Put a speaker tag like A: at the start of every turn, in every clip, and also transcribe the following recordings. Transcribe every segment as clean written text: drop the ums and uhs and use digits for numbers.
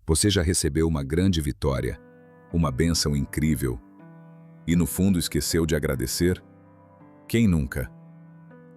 A: Você já recebeu uma grande vitória, uma bênção incrível, e no fundo esqueceu de agradecer? Quem nunca?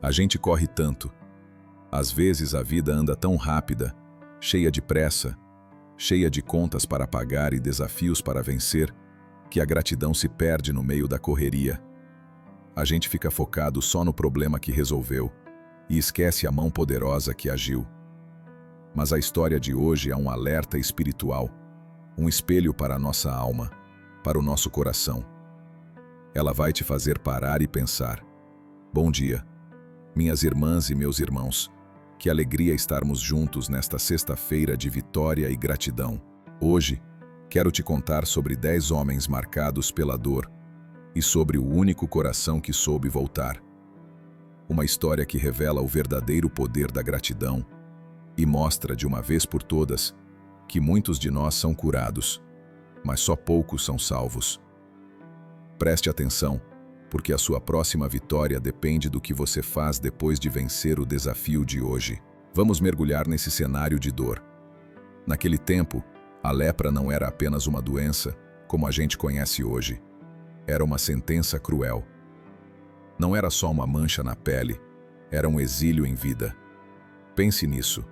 A: A gente corre tanto. Às vezes a vida anda tão rápida, cheia de pressa, cheia de contas para pagar e desafios para vencer, que a gratidão se perde no meio da correria. A gente fica focado só no problema que resolveu e esquece a mão poderosa que agiu. Mas a história de hoje é um alerta espiritual, um espelho para a nossa alma, para o nosso coração. Ela vai te fazer parar e pensar. Bom dia, minhas irmãs e meus irmãos. Que alegria estarmos juntos nesta sexta-feira de vitória e gratidão. Hoje, quero te contar sobre 10 homens marcados pela dor e sobre o único coração que soube voltar. Uma história que revela o verdadeiro poder da gratidão e mostra de uma vez por todas que muitos de nós são curados, mas só poucos são salvos. Preste atenção, porque a sua próxima vitória depende do que você faz depois de vencer o desafio de hoje. Vamos mergulhar nesse cenário de dor. Naquele tempo, a lepra não era apenas uma doença, como a gente conhece hoje. Era uma sentença cruel. Não era só uma mancha na pele, era um exílio em vida. Pense nisso.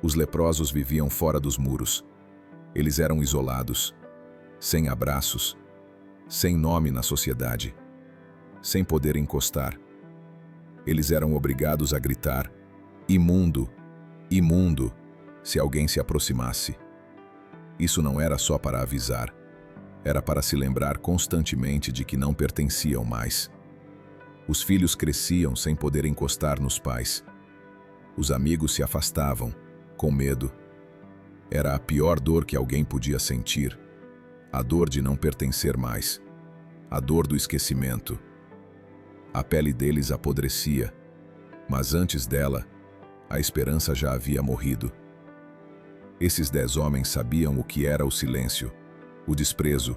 A: Os leprosos viviam fora dos muros. Eles eram isolados, sem abraços, sem nome na sociedade, sem poder encostar. Eles eram obrigados a gritar, imundo, imundo, se alguém se aproximasse. Isso não era só para avisar, era para se lembrar constantemente de que não pertenciam mais. Os filhos cresciam sem poder encostar nos pais. Os amigos se afastavam, com medo. Era a pior dor que alguém podia sentir, a dor de não pertencer mais, a dor do esquecimento. A pele deles apodrecia, mas antes dela, a esperança já havia morrido. Esses 10 homens sabiam o que era o silêncio, o desprezo,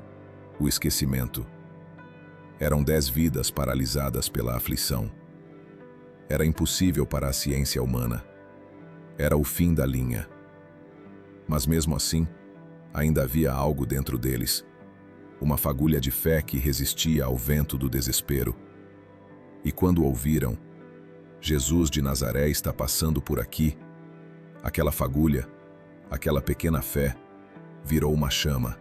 A: o esquecimento. Eram 10 vidas paralisadas pela aflição. Era impossível para a ciência humana. Era o fim da linha. Mas mesmo assim, ainda havia algo dentro deles. Uma fagulha de fé que resistia ao vento do desespero. E quando ouviram, Jesus de Nazaré está passando por aqui, aquela fagulha, aquela pequena fé, virou uma chama.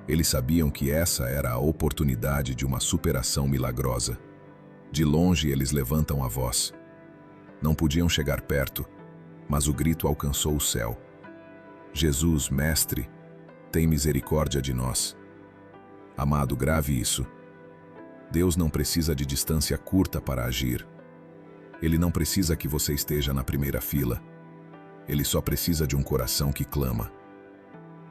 A: Eles sabiam que essa era a oportunidade de uma superação milagrosa. De longe eles levantam a voz. Não podiam chegar perto, mas o grito alcançou o céu. Jesus, Mestre, tem misericórdia de nós. Amado, grave isso. Deus não precisa de distância curta para agir. Ele não precisa que você esteja na primeira fila. Ele só precisa de um coração que clama.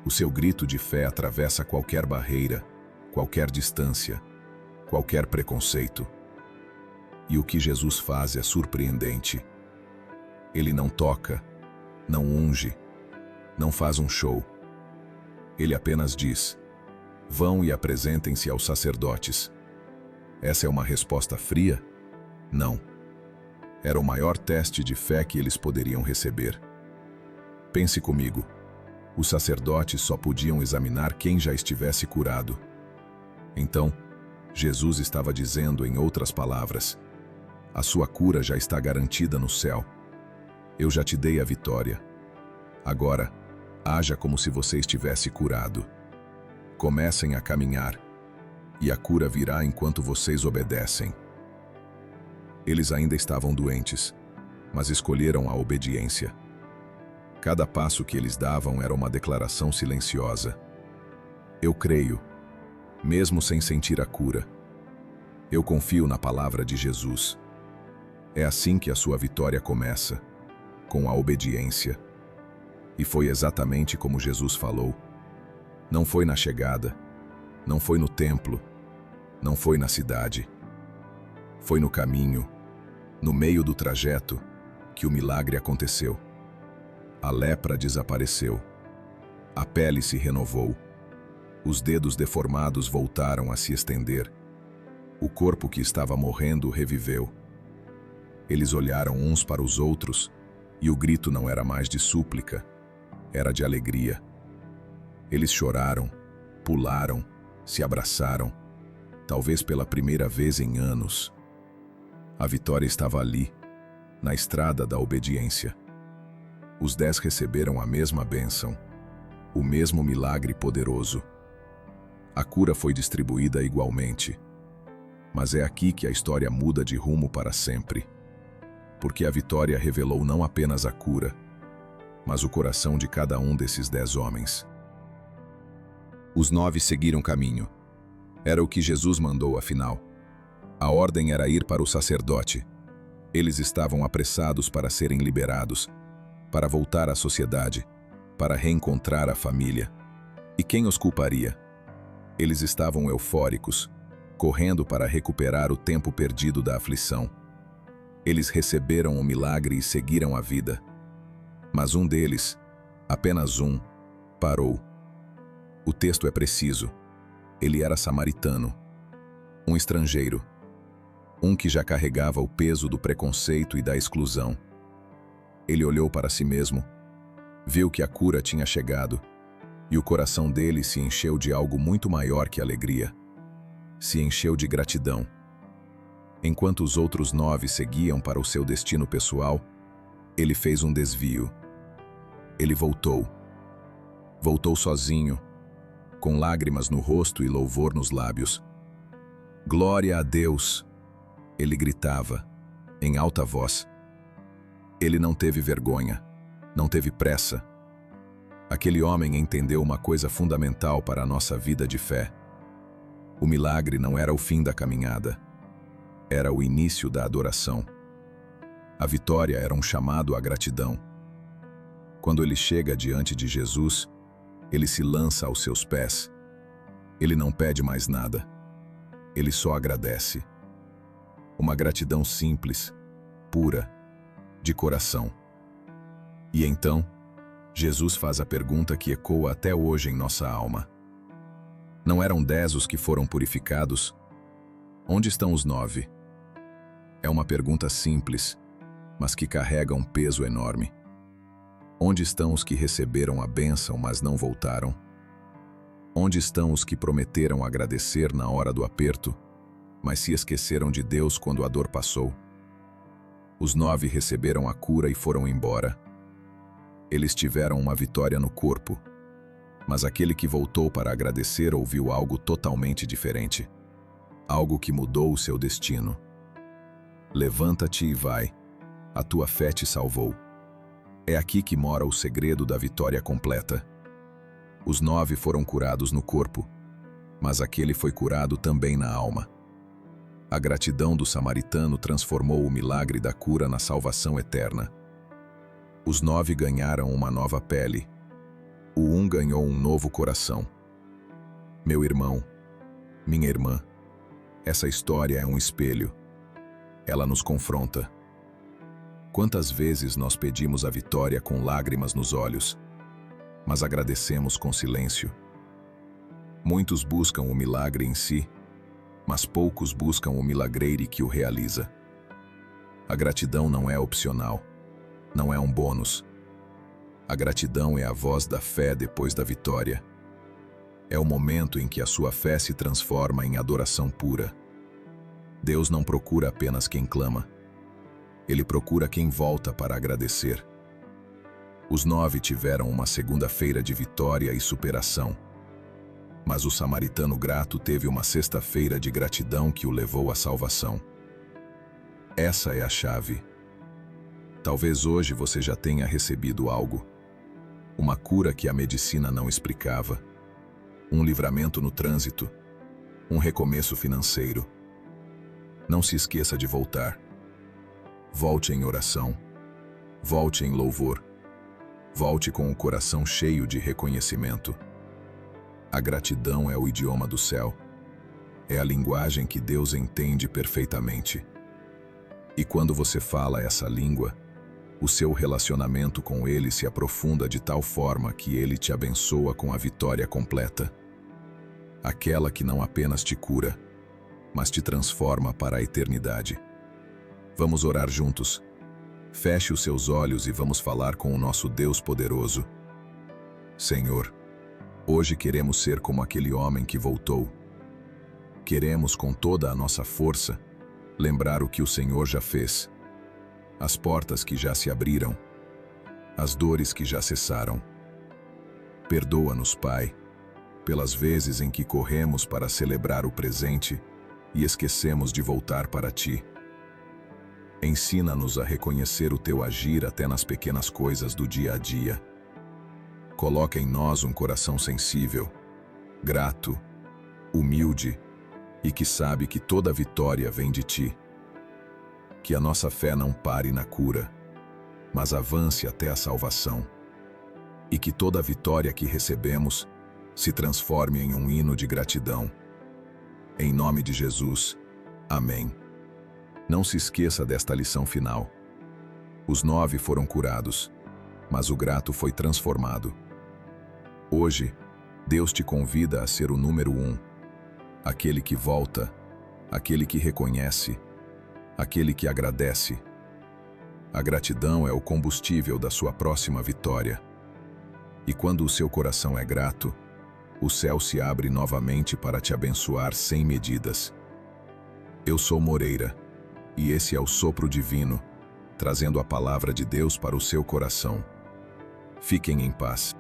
A: O seu grito de fé atravessa qualquer barreira, qualquer distância, qualquer preconceito. E o que Jesus faz é surpreendente. Ele não toca, não unge, não faz um show. Ele apenas diz: vão e apresentem-se aos sacerdotes. Essa é uma resposta fria? Não. Era o maior teste de fé que eles poderiam receber. Pense comigo. Os sacerdotes só podiam examinar quem já estivesse curado. Então, Jesus estava dizendo, em outras palavras, a sua cura já está garantida no céu. Eu já te dei a vitória. Agora, haja como se você estivesse curado. Comecem a caminhar, e a cura virá enquanto vocês obedecem. Eles ainda estavam doentes, mas escolheram a obediência. Cada passo que eles davam era uma declaração silenciosa. Eu creio, mesmo sem sentir a cura. Eu confio na palavra de Jesus. É assim que a sua vitória começa, com a obediência. E foi exatamente como Jesus falou. Não foi na chegada, não foi no templo, não foi na cidade. Foi no caminho, no meio do trajeto, que o milagre aconteceu. A lepra desapareceu. A pele se renovou. Os dedos deformados voltaram a se estender. O corpo que estava morrendo reviveu. Eles olharam uns para os outros, e o grito não era mais de súplica, era de alegria. Eles choraram, pularam, se abraçaram, talvez pela primeira vez em anos. A vitória estava ali, na estrada da obediência. Os 10 receberam a mesma bênção, o mesmo milagre poderoso. A cura foi distribuída igualmente. Mas é aqui que a história muda de rumo para sempre. Porque a vitória revelou não apenas a cura, mas o coração de cada um desses 10 homens. Os 9 seguiram caminho. Era o que Jesus mandou, afinal. A ordem era ir para o sacerdote. Eles estavam apressados para serem liberados, para voltar à sociedade, para reencontrar a família. E quem os culparia? Eles estavam eufóricos, correndo para recuperar o tempo perdido da aflição. Eles receberam o milagre e seguiram a vida. Mas um deles, apenas um, parou. O texto é preciso. Ele era samaritano, um estrangeiro, um que já carregava o peso do preconceito e da exclusão. Ele olhou para si mesmo, viu que a cura tinha chegado, e o coração dele se encheu de algo muito maior que alegria. Se encheu de gratidão. Enquanto os outros 9 seguiam para o seu destino pessoal, ele fez um desvio. Ele voltou. Voltou sozinho, com lágrimas no rosto e louvor nos lábios. Glória a Deus! Ele gritava, em alta voz. Ele não teve vergonha, não teve pressa. Aquele homem entendeu uma coisa fundamental para a nossa vida de fé. O milagre não era o fim da caminhada, era o início da adoração. A vitória era um chamado à gratidão. Quando ele chega diante de Jesus, ele se lança aos seus pés. Ele não pede mais nada. Ele só agradece. Uma gratidão simples, pura, de coração. E então, Jesus faz a pergunta que ecoa até hoje em nossa alma. Não eram 10 os que foram purificados? Onde estão os 9? É uma pergunta simples, mas que carrega um peso enorme. Onde estão os que receberam a bênção, mas não voltaram? Onde estão os que prometeram agradecer na hora do aperto, mas se esqueceram de Deus quando a dor passou? Os 9 receberam a cura e foram embora. Eles tiveram uma vitória no corpo, mas aquele que voltou para agradecer ouviu algo totalmente diferente. Algo que mudou o seu destino. Levanta-te e vai. A tua fé te salvou. É aqui que mora o segredo da vitória completa. Os 9 foram curados no corpo, mas aquele foi curado também na alma. A gratidão do samaritano transformou o milagre da cura na salvação eterna. Os 9 ganharam uma nova pele. O 1 ganhou um novo coração. Meu irmão, minha irmã, essa história é um espelho. Ela nos confronta. Quantas vezes nós pedimos a vitória com lágrimas nos olhos, mas agradecemos com silêncio? Muitos buscam o milagre em si, mas poucos buscam o milagreiro que o realiza. A gratidão não é opcional, não é um bônus. A gratidão é a voz da fé depois da vitória. É o momento em que a sua fé se transforma em adoração pura. Deus não procura apenas quem clama. Ele procura quem volta para agradecer. Os 9 tiveram uma segunda-feira de vitória e superação. Mas o samaritano grato teve uma sexta-feira de gratidão que o levou à salvação. Essa é a chave. Talvez hoje você já tenha recebido algo. Uma cura que a medicina não explicava. Um livramento no trânsito. Um recomeço financeiro. Não se esqueça de voltar. Volte em oração. Volte em louvor. Volte com o coração cheio de reconhecimento. A gratidão é o idioma do céu. É a linguagem que Deus entende perfeitamente. E quando você fala essa língua, o seu relacionamento com Ele se aprofunda de tal forma que Ele te abençoa com a vitória completa. Aquela que não apenas te cura, mas te transforma para a eternidade. Vamos orar juntos. Feche os seus olhos e vamos falar com o nosso Deus poderoso. Senhor, Hoje queremos ser como aquele homem que voltou. Queremos, com toda a nossa força, lembrar o que o Senhor já fez, as portas que já se abriram, as dores que já cessaram. Perdoa-nos, Pai, pelas vezes em que corremos para celebrar o presente e esquecemos de voltar para Ti. Ensina-nos a reconhecer o Teu agir até nas pequenas coisas do dia a dia. Coloca em nós um coração sensível, grato, humilde e que sabe que toda vitória vem de Ti. Que a nossa fé não pare na cura, mas avance até a salvação. E que toda vitória que recebemos se transforme em um hino de gratidão. Em nome de Jesus. Amém. Não se esqueça desta lição final. Os 9 foram curados, mas o grato foi transformado. Hoje, Deus te convida a ser o número 1, aquele que volta, aquele que reconhece, aquele que agradece. A gratidão é o combustível da sua próxima vitória. E quando o seu coração é grato, o céu se abre novamente para te abençoar sem medidas. Eu sou Moreira, e esse é o Sopro Divino, trazendo a palavra de Deus para o seu coração. Fiquem em paz.